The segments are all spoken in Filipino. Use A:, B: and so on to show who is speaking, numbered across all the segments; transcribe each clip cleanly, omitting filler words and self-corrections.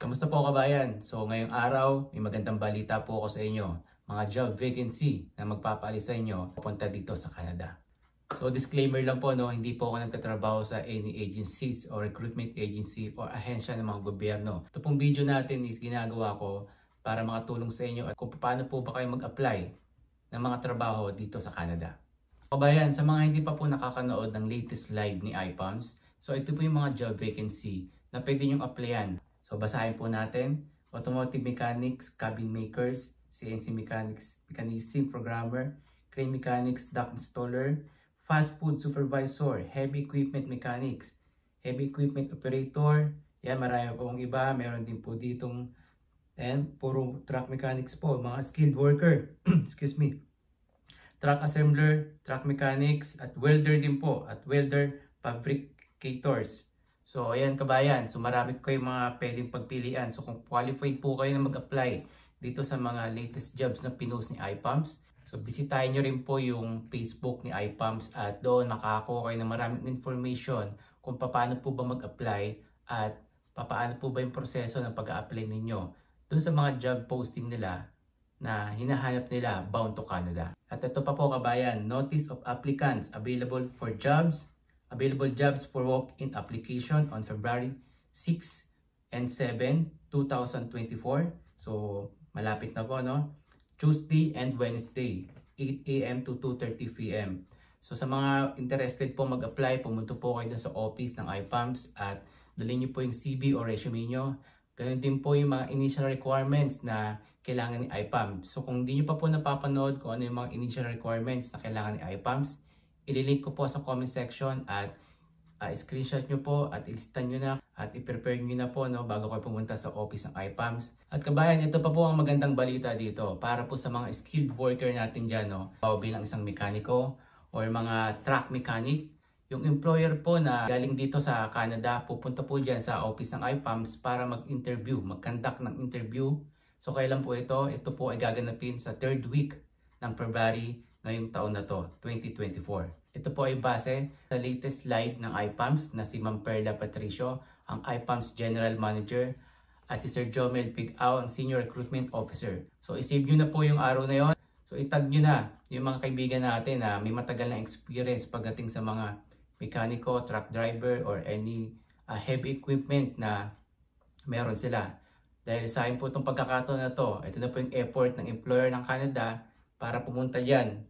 A: Kamusta po kabayan? So ngayong araw, may magandang balita po ako sa inyo. Mga job vacancy na magpapaalis sa inyo papunta dito sa Canada. So disclaimer lang po, no, hindi po ako nagtatrabaho sa any agencies or recruitment agency or ahensya ng mga gobyerno. Ito pong video natin is ginagawa ko para makatulong sa inyo at kung paano po ba kayo mag-apply ng mga trabaho dito sa Canada. Kabayan, sa mga hindi pa po nakakanood ng latest live ni iPalms, so ito po yung mga job vacancy na pwede nyong applyan. So basahin po natin: Automotive Mechanics, Cabin Makers, CNC Mechanics, Mechanism Programmer, Crane Mechanics, Dock Installer, Fast Food Supervisor, Heavy Equipment Mechanics, Heavy Equipment Operator. Yan, marami pong iba. Meron din po ditong puro truck mechanics po, mga skilled worker. Excuse me. Truck assembler, truck mechanics, at welder din po, at welder fabricators. So ayan kabayan, so marami kayong mga pwedeng pagpilian. So kung qualified po kayo na mag-apply dito sa mga latest jobs na pinost ni iPalms, so bisitahin nyo rin po yung Facebook ni iPalms at doon makakakuha kayo ng maraming information kung paano po ba mag-apply at paano po ba yung proseso ng pag-a-apply ninyo doon sa mga job posting nila na hinahanap nila bound to Canada. At ito pa po kabayan, notice of applicants available jobs for walk-in application on February 6 and 7, 2024. So, malapit na po, no? Tuesday and Wednesday, 8 a.m. to 2:30 p.m. So, sa mga interested po mag-apply, pumunta po kayo sa office ng iPalms at dalhin niyo po yung CV o resume nyo. Ganun din po yung mga initial requirements na kailangan ni iPalms. So, kung hindi nyo pa po napapanood kung ano yung mga initial requirements na kailangan ni iPalms, ililink ko po sa comment section at screenshot nyo po at ilistan nyo na at i-prepare nyo na po, no, bago kayo pumunta sa office ng iPalms. At kabayan, ito pa po ang magandang balita dito para po sa mga skilled worker natin dyan, no, bilang isang mekaniko or mga truck mechanic. Yung employer po na galing dito sa Canada, pupunta po dyan sa office ng iPalms para mag-interview, mag-conduct ng interview. So kailan po ito? Ito po ay gaganapin sa 3rd week ng February ngayong taon na to, 2024. Ito po ay base sa latest live ng iPalms na si Ma'am Perla Patricio, ang iPalms General Manager, at si Sir Jomel Pig-Ao, ang Senior Recruitment Officer. So isave nyo na po yung araw na yon. So itag nyo na yung mga kaibigan natin na may matagal na experience pagdating sa mga mekaniko, truck driver, or any heavy equipment na meron sila. Dahil sa akin po itong pagkakataon na to, ito na po yung effort ng employer ng Canada para pumunta dyan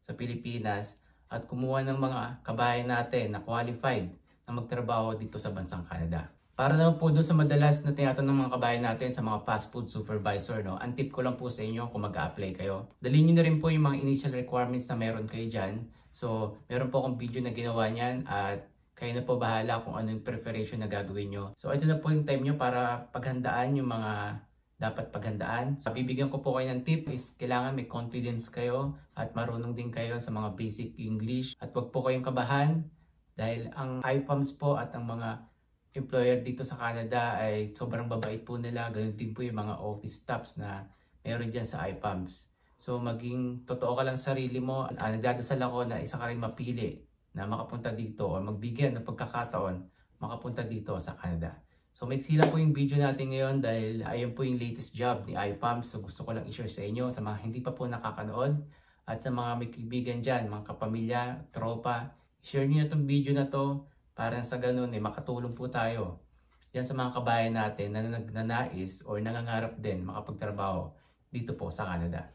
A: sa Pilipinas at kumuha ng mga kabayan natin na qualified na magtrabaho dito sa bansang Canada. Para naman po doon sa madalas na tinatanong ng mga kabayan natin sa mga fast food supervisor, no, ang tip ko lang po sa inyo kung mag-a-apply kayo, dalhin nyo na rin po yung mga initial requirements na meron kayo dyan. So, meron po akong video na ginawa niyan at kayo na po bahala kung ano yung preparation na gagawin nyo. So, ito na po yung time nyo para paghandaan yung mga dapat paghandaan. So, bibigyan ko po kayo ng tip is kailangan may confidence kayo at marunong din kayo sa mga basic English. At wag po kayong kabahan dahil ang iPalms po at ang mga employer dito sa Canada ay sobrang babait po nila. Ganun din po yung mga office staffs na meron dyan sa iPalms. So, maging totoo ka lang sa sarili mo. Nagdadasal ako na isa ka rin mapili na makapunta dito o magbigyan ng pagkakataon makapunta dito sa Canada. So maiksi lang po yung video natin ngayon dahil ayun po yung latest job ni iPalms. So gusto ko lang i-share sa inyo sa mga hindi pa po nakakanood at sa mga may kaibigan dyan, mga kapamilya, tropa. Share niyo itong video na to para sa ganun makatulong po tayo yan sa mga kabayan natin na nagnanais o nangangarap din makapagtrabaho dito po sa Canada.